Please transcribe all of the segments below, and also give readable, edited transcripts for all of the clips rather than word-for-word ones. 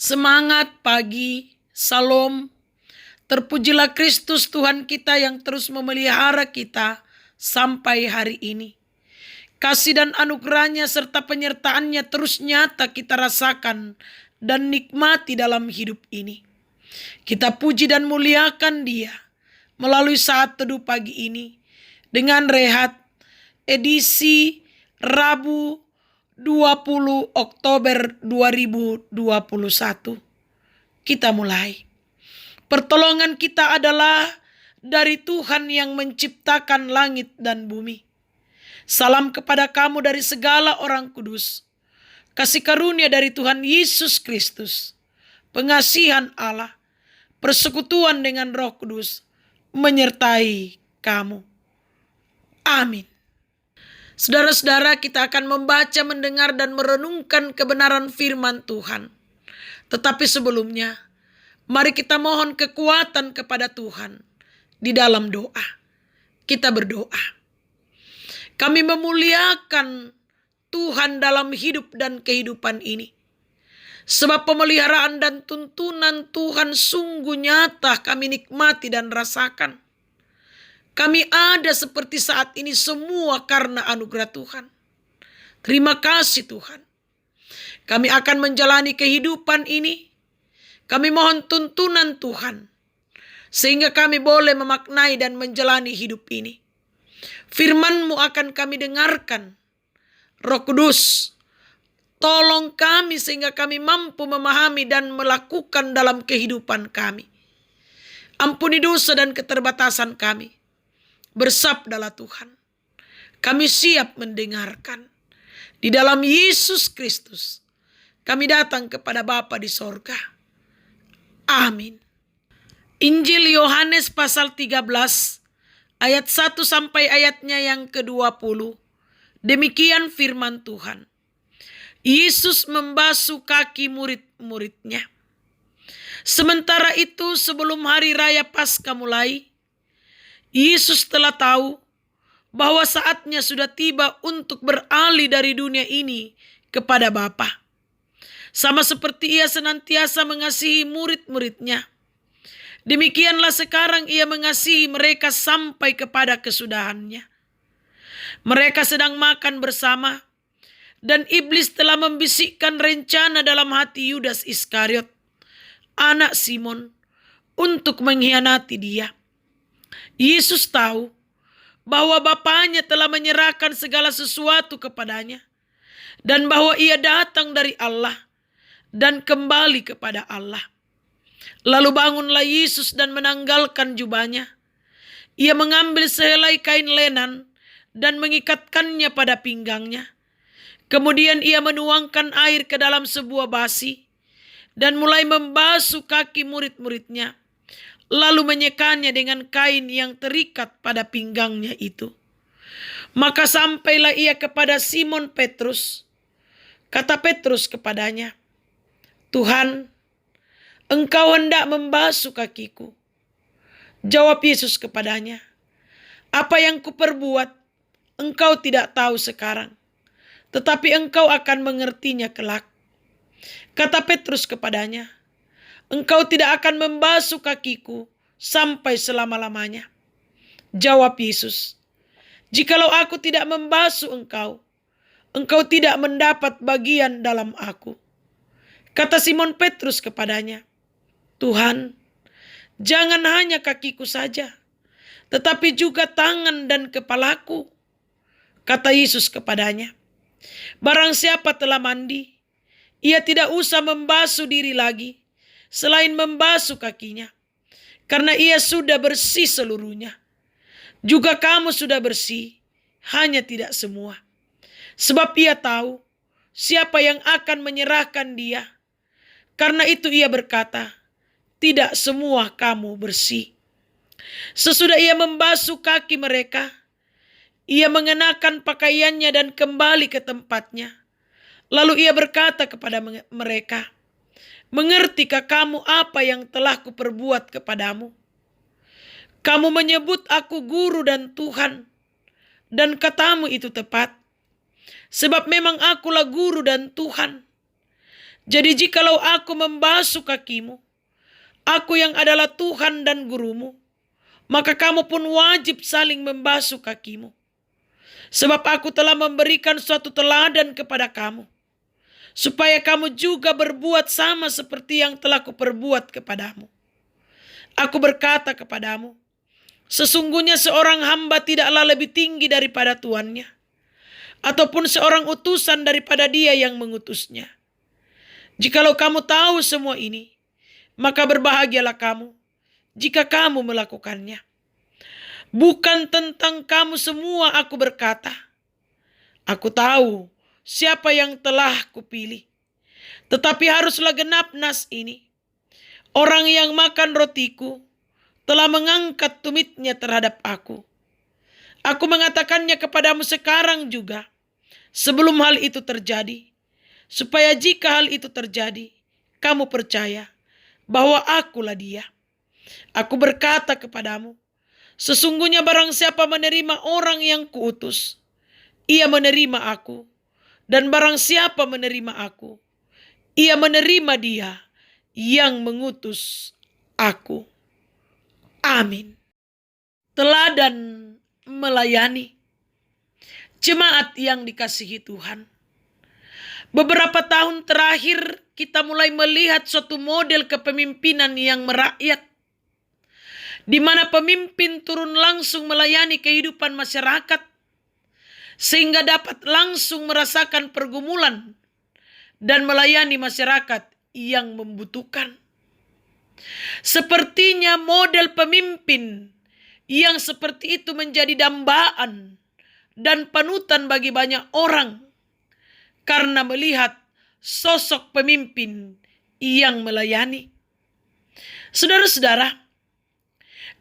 Semangat pagi, salam. Terpujilah Kristus Tuhan kita yang terus memelihara kita sampai hari ini. Kasih dan anugerahnya serta penyertaannya terus nyata kita rasakan dan nikmati dalam hidup ini. Kita puji dan muliakan Dia melalui saat teduh pagi ini dengan rehat edisi Rabu 20 Oktober 2021. Kita mulai. Pertolongan kita adalah dari Tuhan yang menciptakan langit dan bumi. Salam kepada kamu dari segala orang kudus. Kasih karunia dari Tuhan Yesus Kristus, pengasihan Allah, persekutuan dengan Roh Kudus menyertai kamu. Amin. Saudara-saudara, kita akan membaca, mendengar, dan merenungkan kebenaran firman Tuhan. Tetapi sebelumnya, mari kita mohon kekuatan kepada Tuhan di dalam doa. Kita berdoa. Kami memuliakan Tuhan dalam hidup dan kehidupan ini. Sebab pemeliharaan dan tuntunan Tuhan sungguh nyata kami nikmati dan rasakan. Kami ada seperti saat ini semua karena anugerah Tuhan. Terima kasih Tuhan. Kami akan menjalani kehidupan ini. Kami mohon tuntunan Tuhan, sehingga kami boleh memaknai dan menjalani hidup ini. Firman-Mu akan kami dengarkan. Roh Kudus, tolong kami sehingga kami mampu memahami dan melakukan dalam kehidupan kami. Ampuni dosa dan keterbatasan kami. Bersabdalah Tuhan. Kami siap mendengarkan. Di dalam Yesus Kristus, kami datang kepada Bapa di sorga. Amin. Injil Yohanes pasal 13 ayat 1 sampai ayatnya yang ke-20. Demikian firman Tuhan. Yesus membasuh kaki murid-muridnya. Sementara itu sebelum hari raya Paskah mulai, Yesus telah tahu bahwa saatnya sudah tiba untuk beralih dari dunia ini kepada Bapa. Sama seperti Ia senantiasa mengasihi murid-muridnya, demikianlah sekarang Ia mengasihi mereka sampai kepada kesudahannya. Mereka sedang makan bersama, dan iblis telah membisikkan rencana dalam hati Yudas Iskariot, anak Simon, untuk mengkhianati Dia. Yesus tahu bahwa Bapanya telah menyerahkan segala sesuatu kepadanya, dan bahwa Ia datang dari Allah dan kembali kepada Allah. Lalu bangunlah Yesus dan menanggalkan jubahnya. Ia mengambil sehelai kain lenan dan mengikatkannya pada pinggangnya. Kemudian Ia menuangkan air ke dalam sebuah basi dan mulai membasuh kaki murid-muridnya. Lalu menyekanya dengan kain yang terikat pada pinggangnya itu. Maka sampailah Ia kepada Simon Petrus. Kata Petrus kepadanya, Tuhan, Engkau hendak membasuh kakiku. Jawab Yesus kepadanya, apa yang kuperbuat, Engkau tidak tahu sekarang, tetapi engkau akan mengertinya kelak. Kata Petrus kepadanya, Engkau tidak akan membasuh kakiku sampai selama-lamanya. Jawab Yesus, jikalau aku tidak membasuh engkau, engkau tidak mendapat bagian dalam aku. Kata Simon Petrus kepadanya, Tuhan, jangan hanya kakiku saja, tetapi juga tangan dan kepalaku. Kata Yesus kepadanya, barang siapa telah mandi, ia tidak usah membasuh diri lagi, selain membasuh kakinya, karena ia sudah bersih seluruhnya. Juga kamu sudah bersih, hanya tidak semua. Sebab Ia tahu siapa yang akan menyerahkan Dia. Karena itu Ia berkata, tidak semua kamu bersih. Sesudah Ia membasuh kaki mereka, Ia mengenakan pakaiannya dan kembali ke tempatnya. Lalu Ia berkata kepada mereka, mengertikah kamu apa yang telah kuperbuat kepadamu? Kamu menyebut aku guru dan Tuhan, dan katamu itu tepat. Sebab memang akulah guru dan Tuhan. Jadi jikalau aku membasuh kakimu, aku yang adalah Tuhan dan gurumu, maka kamu pun wajib saling membasuh kakimu. Sebab aku telah memberikan suatu teladan kepada kamu, supaya kamu juga berbuat sama seperti yang telah kuperbuat kepadamu. Aku berkata kepadamu, sesungguhnya seorang hamba tidaklah lebih tinggi daripada tuannya, ataupun seorang utusan daripada dia yang mengutusnya. Jikalau kamu tahu semua ini, maka berbahagialah kamu jika kamu melakukannya. Bukan tentang kamu semua aku berkata. Aku tahu siapa yang telah kupilih. Tetapi haruslah genap nas ini. Orang yang makan rotiku telah mengangkat tumitnya terhadap aku. Aku mengatakannya kepadamu sekarang juga, sebelum hal itu terjadi, supaya jika hal itu terjadi, kamu percaya bahwa akulah dia. Aku berkata kepadamu, sesungguhnya barang siapa menerima orang yang kuutus, ia menerima aku. Dan barang siapa menerima aku, ia menerima dia yang mengutus aku. Amin. Teladan melayani. Jemaat yang dikasihi Tuhan, beberapa tahun terakhir kita mulai melihat suatu model kepemimpinan yang merakyat, di mana pemimpin turun langsung melayani kehidupan masyarakat, sehingga dapat langsung merasakan pergumulan dan melayani masyarakat yang membutuhkan. Sepertinya model pemimpin yang seperti itu menjadi dambaan dan panutan bagi banyak orang karena melihat sosok pemimpin yang melayani. Saudara-saudara,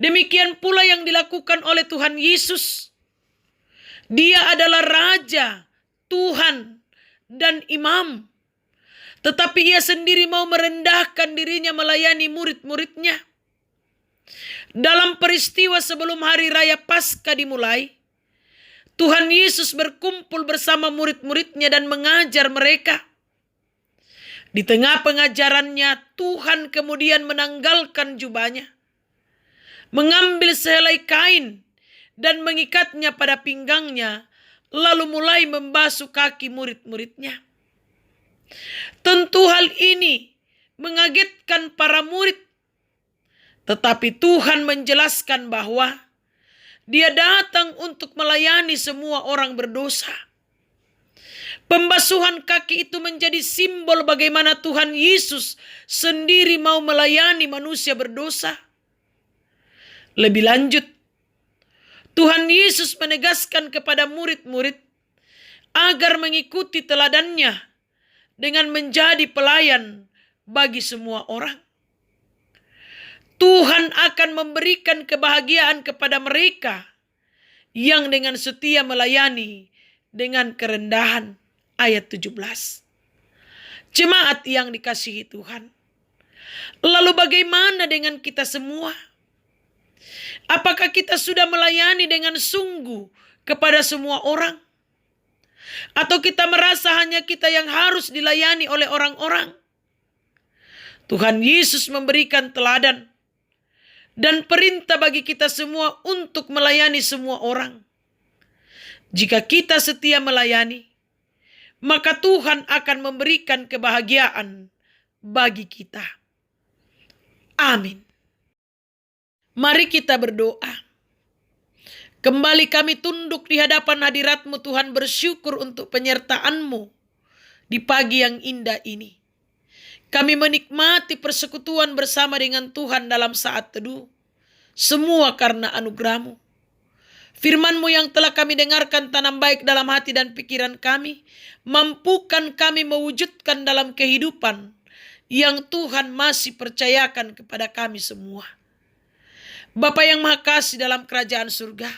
demikian pula yang dilakukan oleh Tuhan Yesus. Dia adalah Raja, Tuhan, dan Imam. Tetapi ia sendiri mau merendahkan dirinya melayani murid-muridnya. Dalam peristiwa sebelum hari raya Paskah dimulai, Tuhan Yesus berkumpul bersama murid-muridnya dan mengajar mereka. Di tengah pengajarannya, Tuhan kemudian menanggalkan jubahnya, mengambil sehelai kain dan mengikatnya pada pinggangnya, lalu mulai membasuh kaki murid-muridnya. Tentu hal ini mengagetkan para murid, tetapi Tuhan menjelaskan bahwa Dia datang untuk melayani semua orang berdosa. Pembasuhan kaki itu menjadi simbol bagaimana Tuhan Yesus sendiri mau melayani manusia berdosa. Lebih lanjut, Tuhan Yesus menegaskan kepada murid-murid agar mengikuti teladannya dengan menjadi pelayan bagi semua orang. Tuhan akan memberikan kebahagiaan kepada mereka yang dengan setia melayani dengan kerendahan. Ayat 17. Jemaat yang dikasihi Tuhan, lalu bagaimana dengan kita semua? Apakah kita sudah melayani dengan sungguh kepada semua orang? Atau kita merasa hanya kita yang harus dilayani oleh orang-orang? Tuhan Yesus memberikan teladan dan perintah bagi kita semua untuk melayani semua orang. Jika kita setia melayani, maka Tuhan akan memberikan kebahagiaan bagi kita. Amin. Mari kita berdoa. Kembali kami tunduk di hadapan hadirat-Mu Tuhan, bersyukur untuk penyertaan-Mu di pagi yang indah ini. Kami menikmati persekutuan bersama dengan Tuhan dalam saat teduh. Semua karena anugerah-Mu. Firman-Mu yang telah kami dengarkan tanam baik dalam hati dan pikiran kami. Mampukan kami mewujudkan dalam kehidupan yang Tuhan masih percayakan kepada kami semua. Bapa yang Maha Kasih dalam kerajaan surga,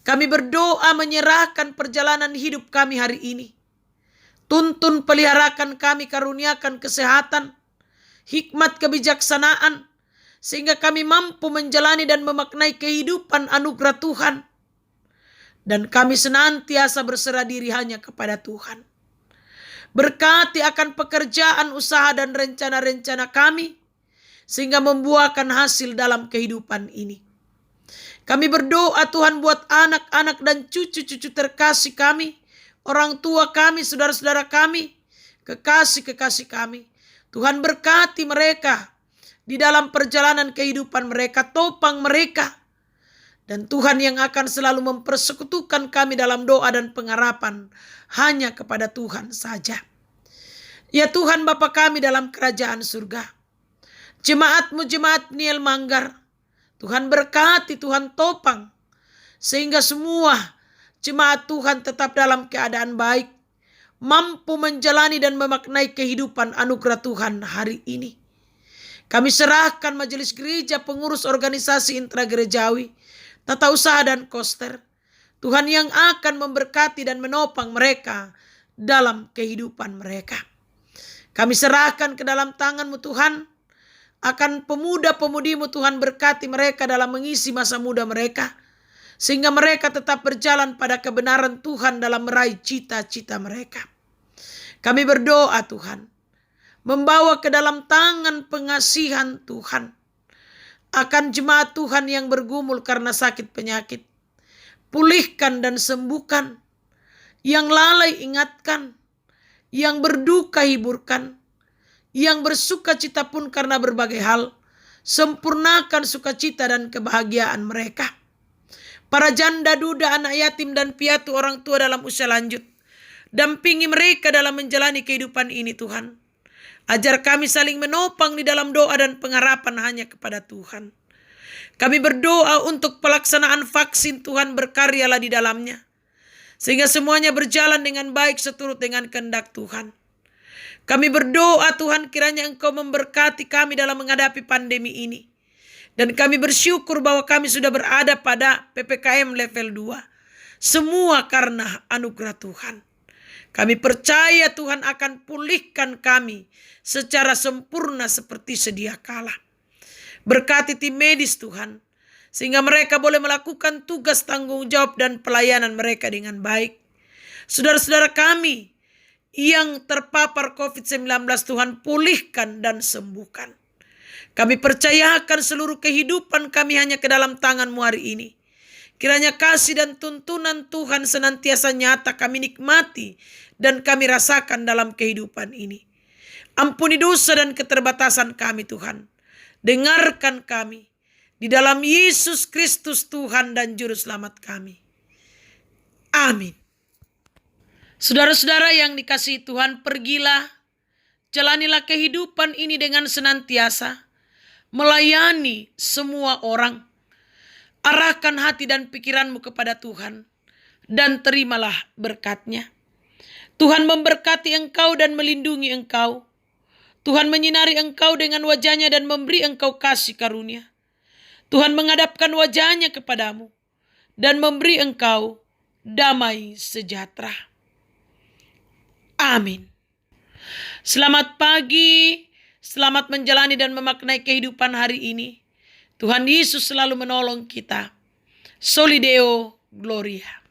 kami berdoa menyerahkan perjalanan hidup kami hari ini. Tuntun peliharakan kami, karuniakan kesehatan, hikmat kebijaksanaan, sehingga kami mampu menjalani dan memaknai kehidupan anugerah Tuhan. Dan kami senantiasa berserah diri hanya kepada Tuhan. Berkati akan pekerjaan, usaha, dan rencana-rencana kami, sehingga membuahkan hasil dalam kehidupan ini. Kami berdoa Tuhan buat anak-anak dan cucu-cucu terkasih kami, orang tua kami, saudara-saudara kami, kekasih-kekasih kami. Tuhan berkati mereka di dalam perjalanan kehidupan mereka, topang mereka. Dan Tuhan yang akan selalu mempersekutukan kami dalam doa dan pengharapan hanya kepada Tuhan saja. Ya Tuhan Bapa kami dalam kerajaan surga, jemaat-Mu, jemaat Peniel Manggar, Tuhan berkati, Tuhan topang, sehingga semua jemaat Tuhan tetap dalam keadaan baik, mampu menjalani dan memaknai kehidupan anugerah Tuhan hari ini. Kami serahkan majelis gereja, pengurus organisasi intragerejawi, tata usaha dan koster, Tuhan yang akan memberkati dan menopang mereka dalam kehidupan mereka. Kami serahkan ke dalam tangan-Mu Tuhan, akan pemuda-pemudi-Mu Tuhan, berkati mereka dalam mengisi masa muda mereka, sehingga mereka tetap berjalan pada kebenaran Tuhan dalam meraih cita-cita mereka. Kami berdoa Tuhan, membawa ke dalam tangan pengasihan Tuhan akan jemaat Tuhan yang bergumul karena sakit penyakit. Pulihkan dan sembuhkan, yang lalai ingatkan, yang berduka hiburkan, yang bersuka cita pun karena berbagai hal, sempurnakan sukacita dan kebahagiaan mereka. Para janda, duda, anak yatim dan piatu, orang tua dalam usia lanjut, dampingi mereka dalam menjalani kehidupan ini Tuhan. Ajar kami saling menopang di dalam doa dan pengharapan hanya kepada Tuhan. Kami berdoa untuk pelaksanaan vaksin, Tuhan berkaryalah di dalamnya, sehingga semuanya berjalan dengan baik seturut dengan kehendak Tuhan. Kami berdoa Tuhan, kiranya Engkau memberkati kami dalam menghadapi pandemi ini. Dan kami bersyukur bahwa kami sudah berada pada PPKM level 2. Semua karena anugerah Tuhan. Kami percaya Tuhan akan pulihkan kami secara sempurna seperti sedia kala. Berkati tim medis Tuhan, sehingga mereka boleh melakukan tugas tanggung jawab dan pelayanan mereka dengan baik. Saudara-saudara kami yang terpapar COVID-19 Tuhan, pulihkan dan sembuhkan. Kami percayakan seluruh kehidupan kami hanya ke dalam tangan-Mu hari ini. Kiranya kasih dan tuntunan Tuhan senantiasa nyata kami nikmati dan kami rasakan dalam kehidupan ini. Ampuni dosa dan keterbatasan kami Tuhan. Dengarkan kami. Di dalam Yesus Kristus Tuhan dan Juru Selamat kami. Amin. Saudara-saudara yang dikasihi Tuhan, pergilah, jalanilah kehidupan ini dengan senantiasa melayani semua orang. Arahkan hati dan pikiranmu kepada Tuhan dan terimalah berkat-Nya. Tuhan memberkati engkau dan melindungi engkau. Tuhan menyinari engkau dengan wajah-Nya dan memberi engkau kasih karunia. Tuhan menghadapkan wajah-Nya kepadamu dan memberi engkau damai sejahtera. Amin. Selamat pagi, selamat menjalani dan memaknai kehidupan hari ini. Tuhan Yesus selalu menolong kita. Soli Deo Gloria.